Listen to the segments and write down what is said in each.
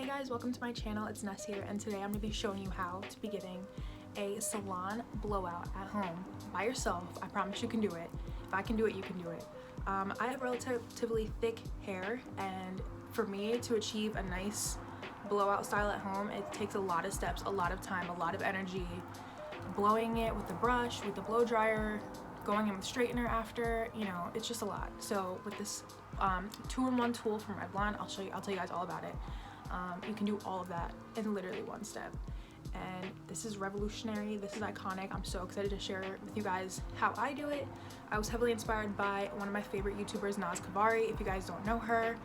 guys, welcome to my channel. It's Ness here, and today I'm going to be showing you how to be getting a salon blowout at home by yourself. I promise you can do it. If I can do it, you can do it. I have relatively thick hair, and for me to achieve a nice blowout style at home, it takes a lot of steps, a lot of time, a lot of energy, blowing it with the brush, with the blow dryer, going in with straightener after, you know, it's just a lot. So with this 2-in-1 tool from REVLON, I'll tell you guys all about it. You can do all of that in literally one step, and this is revolutionary. This is iconic. I'm so excited to share with you guys how I do it. I was heavily inspired by one of my favorite YouTubers, Naz Kavari. If you guys don't know her,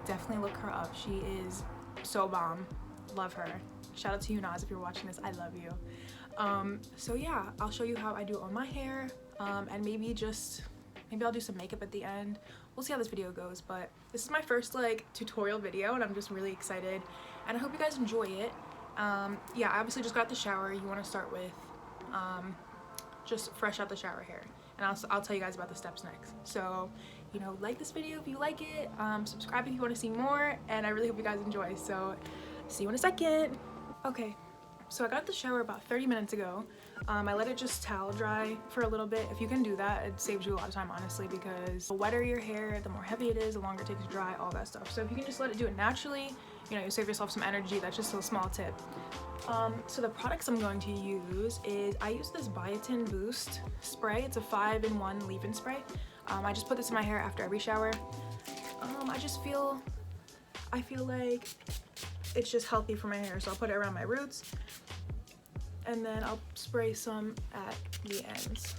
definitely look her up. She is so bomb. Love her. Shout out to you, Naz, if you're watching this. I love you. So yeah, I'll show you how I do it on my hair, and maybe I'll do some makeup at the end. We'll see how this video goes, but this is my first like tutorial video, and I'm just really excited, and I hope you guys enjoy it. Yeah, I obviously just got the shower. You want to start with just fresh out the shower hair, and I'll tell you guys about the steps next. So, you know, like this video if you like it, subscribe if you want to see more, and I really hope you guys enjoy. So see you in a second. Okay, so I got the shower about 30 minutes ago. I let it just towel dry for a little bit. If you can do that, it saves you a lot of time, honestly, because the wetter your hair, the more heavy it is, the longer it takes to dry, all that stuff. So if you can just let it do it naturally, you know, you save yourself some energy. That's just a small tip. So the products I'm going to use is, I use this BIOTIN Boost spray. It's a 5-in-1 leave-in spray. I just put this in my hair after every shower. I feel like it's just healthy for my hair, so I'll put it around my roots, and then I'll spray some at the ends.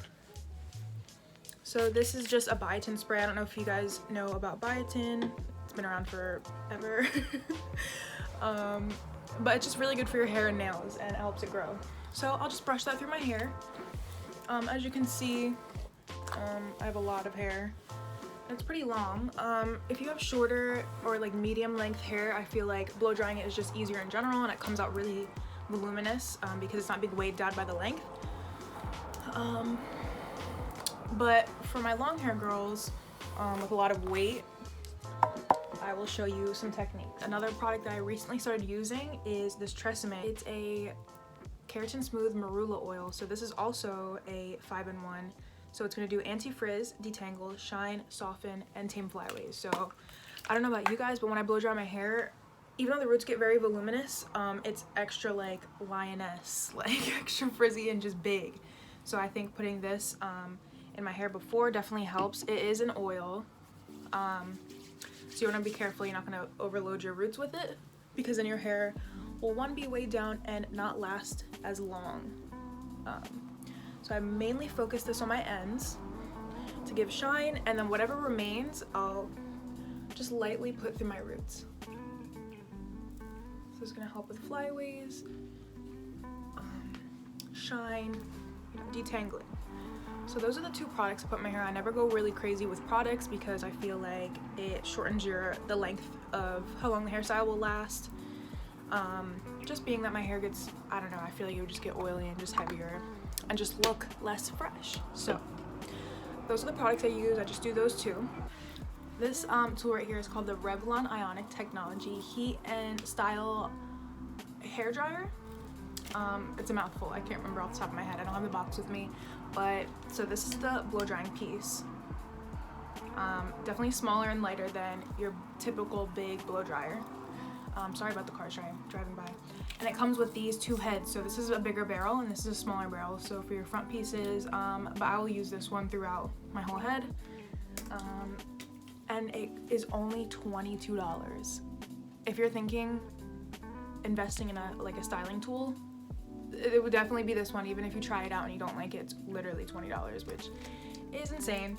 So this is just a biotin spray. I don't know if you guys know about biotin. It's been around forever. But it's just really good for your hair and nails, and it helps it grow. So I'll just brush that through my hair. As you can see, I have a lot of hair. It's pretty long. If you have shorter or like medium length hair, I feel like blow drying it is just easier in general, and it comes out really voluminous because it's not being weighed down by the length. But for my long hair girls with a lot of weight, I will show you some techniques. Another product that I recently started using is this TRESEMME. It's a keratin smooth marula oil. So this is also a 5-in-1. So it's going to do anti-frizz, detangle, shine, soften, and tame flyaways. So I don't know about you guys, but when I blow dry my hair, even though the roots get very voluminous, it's extra like lioness, like extra frizzy and just big. So I think putting this in my hair before definitely helps. It is an oil, so you want to be careful. You're not going to overload your roots with it, because then your hair will, one, be weighed down and not last as long. So I mainly focus this on my ends to give shine, and then whatever remains, I'll just lightly put through my roots. So it's gonna help with flyaways, shine, detangling. So those are the two products I put in my hair. I never go really crazy with products because I feel like it shortens the length of how long the hairstyle will last. Just being that my hair gets, I don't know, I feel like it would just get oily and just heavier and just look less fresh. So those are the products I use. I just do those two. This tool right here is called the REVLON IONIC Technology Heat and Style Hair Dryer. It's a mouthful. I can't remember off the top of my head. I don't have the box with me. But so this is the blow drying piece. Definitely smaller and lighter than your typical big blow dryer. Sorry about the cars driving by. And it comes with these two heads. So this is a bigger barrel and this is a smaller barrel. So for your front pieces, but I will use this one throughout my whole head. And it is only $22. If you're thinking investing in a styling tool, it would definitely be this one. Even if you try it out and you don't like it, it's literally $20, which is insane.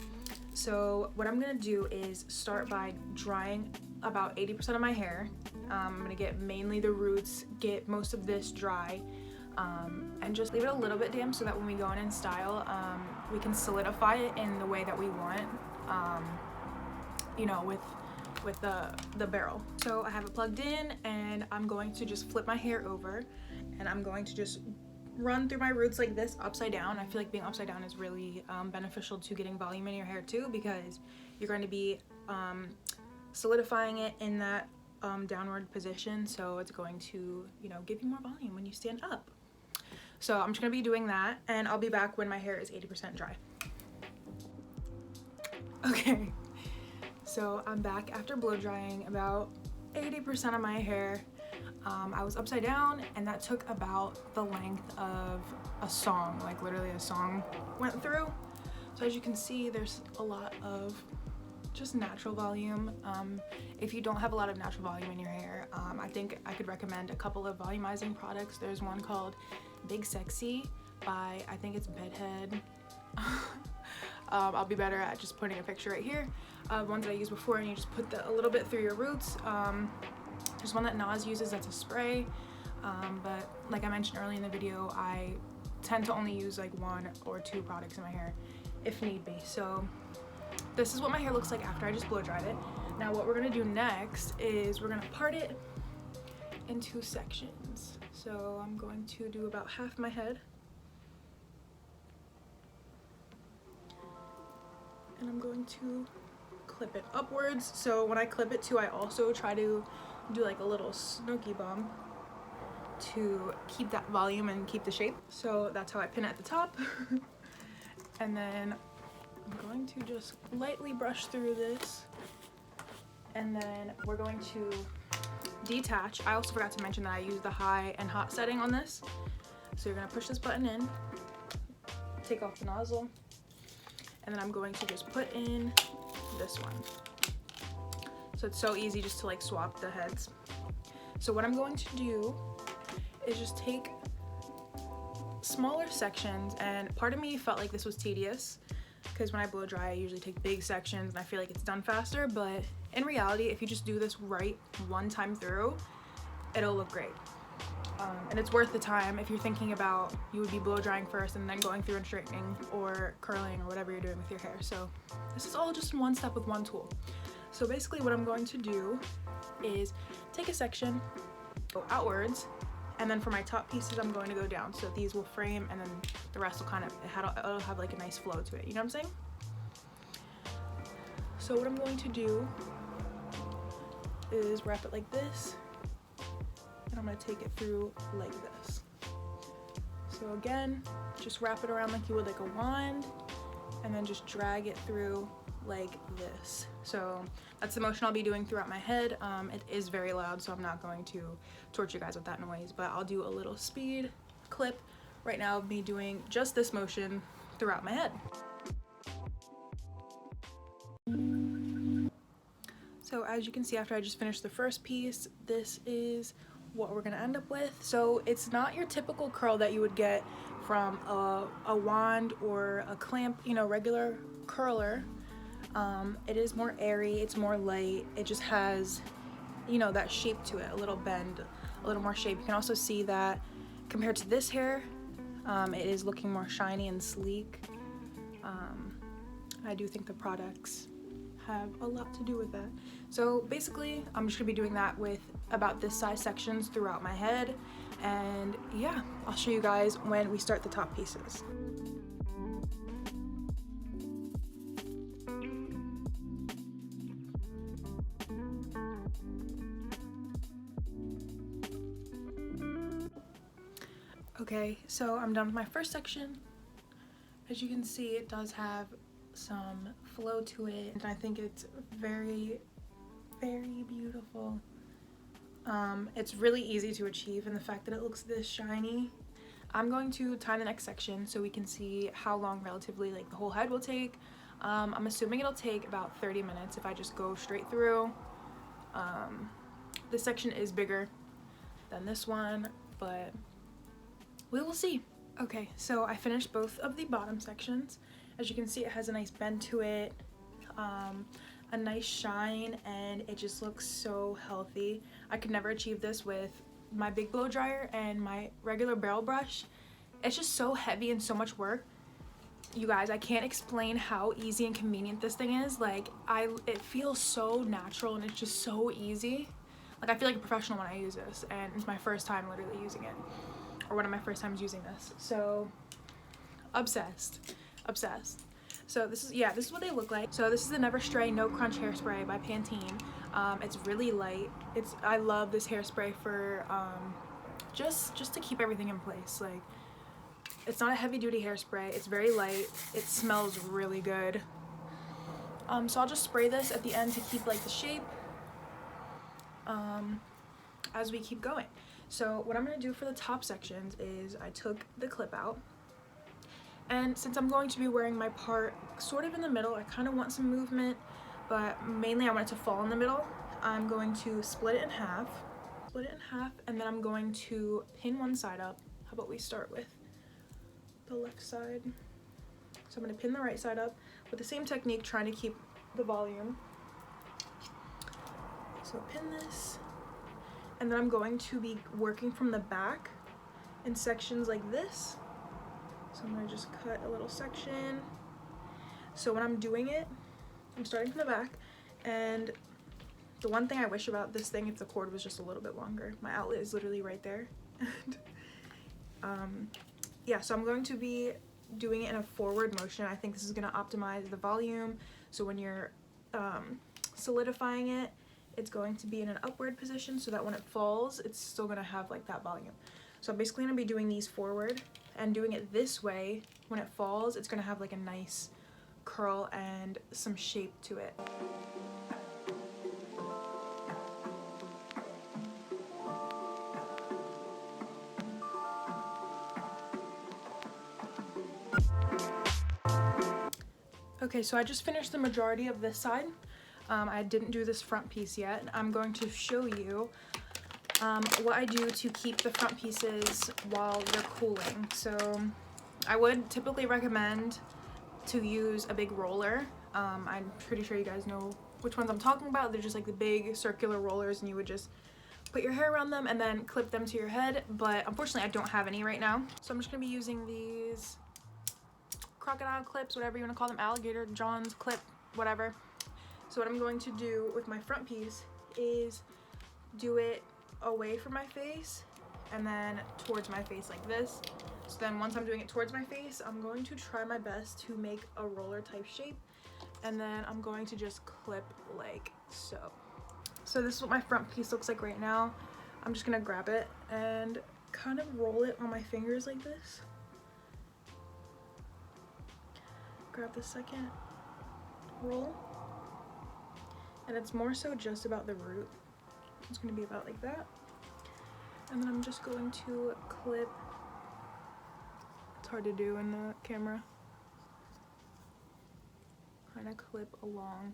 So what I'm gonna do is start by drying about 80% of my hair. I'm gonna get mainly the roots, get most of this dry, and just leave it a little bit damp so that when we go in and style, we can solidify it in the way that we want, you know, with the barrel. So I have it plugged in, and I'm going to just flip my hair over, and I'm going to just run through my roots like this upside down. I feel like being upside down is really beneficial to getting volume in your hair too, because you're going to be solidifying it in that downward position, so it's going to, you know, give you more volume when you stand up. So I'm just gonna be doing that, and I'll be back when my hair is 80% dry. Okay, so I'm back after blow drying about 80% of my hair. I was upside down, and that took about the length of a song, like literally a song went through. So as you can see, there's a lot of just natural volume. If you don't have a lot of natural volume in your hair, I think I could recommend a couple of volumizing products. There's one called Big Sexy by, I think it's Bedhead. I'll be better at just putting a picture right here. Ones that I used before, and you just put a little bit through your roots. There's one that Nas uses that's a spray, but like I mentioned earlier in the video, I tend to only use like 1 or 2 products in my hair if need be. So this is what my hair looks like after I just blow dried it. Now what we're gonna do next is we're gonna part it into sections. So I'm going to do about half my head, and I'm going to clip it upwards. So when I clip it too, I also try to do like a little snooky bump to keep that volume and keep the shape. So that's how I pin it at the top. And then I'm going to just lightly brush through this, and then we're going to detach. I also forgot to mention that I use the high and hot setting on this. So you're gonna push this button in, take off the nozzle, and then I'm going to just put in this one. So it's so easy just to like swap the heads. So what I'm going to do is just take smaller sections, and part of me felt like this was tedious because when I blow dry, I usually take big sections and I feel like it's done faster, but in reality, if you just do this right one time through, it'll look great. And it's worth the time if you're thinking about you would be blow drying first and then going through and straightening or curling or whatever you're doing with your hair. So this is all just in one step with one tool. So basically what I'm going to do is take a section, go outwards, and then for my top pieces I'm going to go down. So these will frame, and then the rest will kind of, it'll have like a nice flow to it, you know what I'm saying? So what I'm going to do is wrap it like this, and I'm going to take it through like this. So again, just wrap it around like you would like a wand, and then just drag it through like this. So that's the motion I'll be doing throughout my head. It is very loud, so I'm not going to torture you guys with that noise, but I'll do a little speed clip right now of me doing just this motion throughout my head. So as you can see, after I just finished the first piece, this is what we're gonna end up with. So it's not your typical curl that you would get from a wand or a clamp, you know, regular curler. It is more airy, it's more light, it just has, you know, that shape to it, a little bend, a little more shape. You can also see that compared to this hair, it is looking more shiny and sleek. I do think the products have a lot to do with that. So basically, I'm just gonna be doing that with about this size sections throughout my head, and yeah, I'll show you guys when we start the top pieces. Okay, so I'm done with my first section. As you can see, it does have some flow to it, and I think it's very, very beautiful. It's really easy to achieve, and the fact that it looks this shiny. I'm going to tie the next section so we can see how long relatively like the whole head will take. I'm assuming it'll take about 30 minutes if I just go straight through. This section is bigger than this one, but we will see. Okay, so I finished both of the bottom sections. As you can see, it has a nice bend to it, a nice shine, and it just looks so healthy. I could never achieve this with my big blow dryer and my regular barrel brush. It's just so heavy and so much work. You guys, I can't explain how easy and convenient this thing is. Like, it feels so natural, and it's just so easy. Like, I feel like a professional when I use this, and it's my first time literally using it, or one of my first times using this. So obsessed. So this is what they look like. So this is the Never Stray No Crunch Hairspray by Pantene. It's really light. I love this hairspray for just to keep everything in place. Like, it's not a heavy duty hairspray. It's very light. It smells really good. So I'll just spray this at the end to keep like the shape as we keep going. So what I'm going to do for the top sections is I took the clip out, and since I'm going to be wearing my part sort of in the middle, I kind of want some movement, but mainly I want it to fall in the middle. I'm going to split it in half, and then I'm going to pin one side up. How about we start with the left side? So I'm going to pin the right side up with the same technique, trying to keep the volume. So pin this, and then I'm going to be working from the back in sections like this. So I'm going to just cut a little section. So when I'm doing it, I'm starting from the back, and the one thing I wish about this thing, if the cord was just a little bit longer. My outlet is literally right there. Yeah, so I'm going to be doing it in a forward motion. I think this is going to optimize the volume. So when you're solidifying it, it's going to be in an upward position so that when it falls, it's still going to have like that volume. So I'm basically going to be doing these forward and doing it this way. When it falls, it's going to have like a nice curl and some shape to it. Okay, so I just finished the majority of this side. I didn't do this front piece yet. I'm going to show you what I do to keep the front pieces while they're cooling. So I would typically recommend to use a big roller. I'm pretty sure you guys know which ones I'm talking about. They're just like the big circular rollers, and you would just put your hair around them and then clip them to your head. But unfortunately, I don't have any right now. So I'm just gonna be using these crocodile clips, whatever you want to call them, alligator, John's clip, whatever. So what I'm going to do with my front piece is do it away from my face and then towards my face like this. So then once I'm doing it towards my face, I'm going to try my best to make a roller type shape, and then I'm going to just clip like so. So this is what my front piece looks like right now. I'm just gonna grab it and kind of roll it on my fingers like this. Grab the second roll, and it's more so just about the root. It's going to be about like that, and then I'm just going to clip. It's hard to do in the camera. Kind of clip along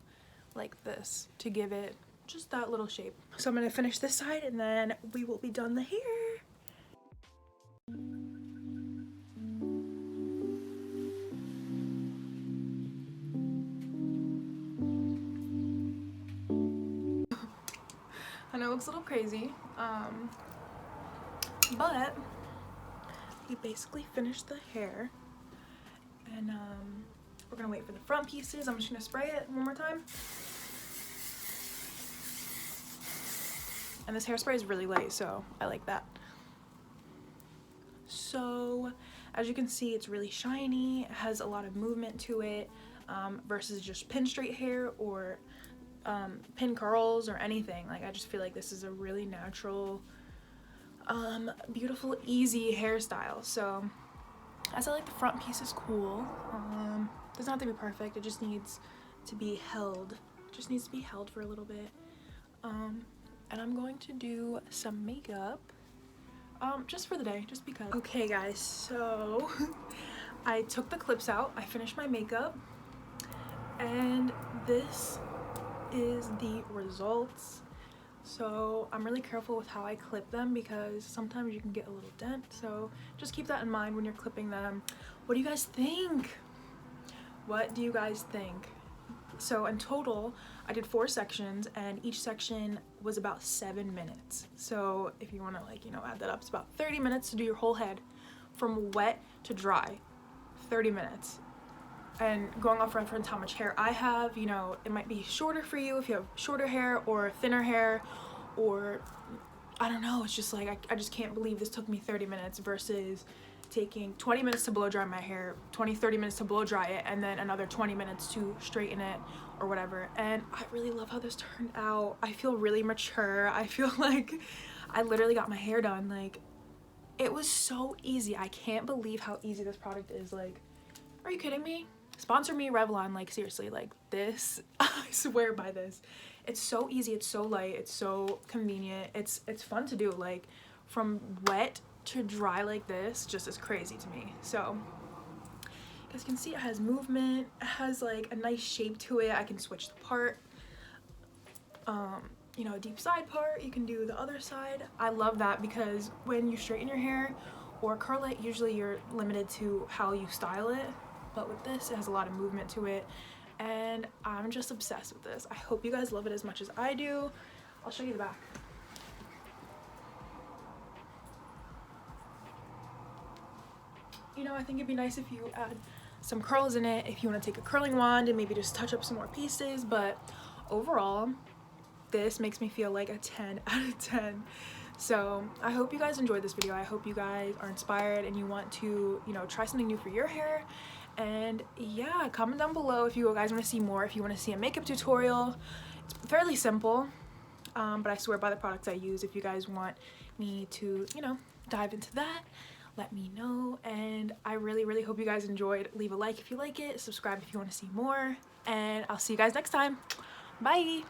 like this to give it just that little shape. So I'm going to finish this side, and then we will be done the hair. I know it looks a little crazy, but we basically finished the hair, and we're gonna wait for the front pieces. I'm just gonna spray it one more time. And this hairspray is really light, so I like that. So as you can see, it's really shiny. It has a lot of movement to it, versus just pin straight hair or pin curls or anything. Like, I just feel like this is a really natural, beautiful, easy hairstyle. So as I like, the front piece is cool. Doesn't have to be perfect. It just needs to be held. Just needs to be held for a little bit. And I'm going to do some makeup, just for the day, just because. Okay guys, so I took the clips out. I finished my makeup, and this is the results. So I'm really careful with how I clip them because sometimes you can get a little dent, so just keep that in mind when you're clipping them. What do you guys think? What do you guys think? So in total, I did 4 sections, and each section was about 7 minutes. So if you want to, like, you know, add that up, it's about 30 minutes to do your whole head from wet to dry. 30 minutes. And going off reference how much hair I have, you know, it might be shorter for you if you have shorter hair or thinner hair, or I don't know. It's just like, I just can't believe this took me 30 minutes versus taking 20 minutes to blow dry my hair, 20-30 minutes to blow dry it, and then another 20 minutes to straighten it or whatever. And I really love how this turned out. I feel really mature. I feel like I literally got my hair done. Like, it was so easy. I can't believe how easy this product is. Like, are you kidding me? Sponsor me, Revlon. Like, seriously, like this, I swear by this. It's so easy, it's so light, it's so convenient, it's fun to do. Like, from wet to dry like this just is crazy to me. So you guys can see it has movement, it has like a nice shape to it. I can switch the part, you know, a deep side part, you can do the other side. I love that because when you straighten your hair or curl it, usually you're limited to how you style it, but with this it has a lot of movement to it, and I'm just obsessed with this. I hope you guys love it as much as I do. I'll show you the back. You know, I think it'd be nice if you add some curls in it, if you want to take a curling wand and maybe just touch up some more pieces, but overall this makes me feel like a 10 out of 10. So I hope you guys enjoyed this video. I hope you guys are inspired and you want to, you know, try something new for your hair. And yeah, comment down below if you guys want to see more, if you want to see a makeup tutorial. It's fairly simple, but I swear by the products I use. If you guys want me to, you know, dive into that, let me know. And I really hope you guys enjoyed. Leave a like if you like it, subscribe if you want to see more, and I'll see you guys next time. Bye.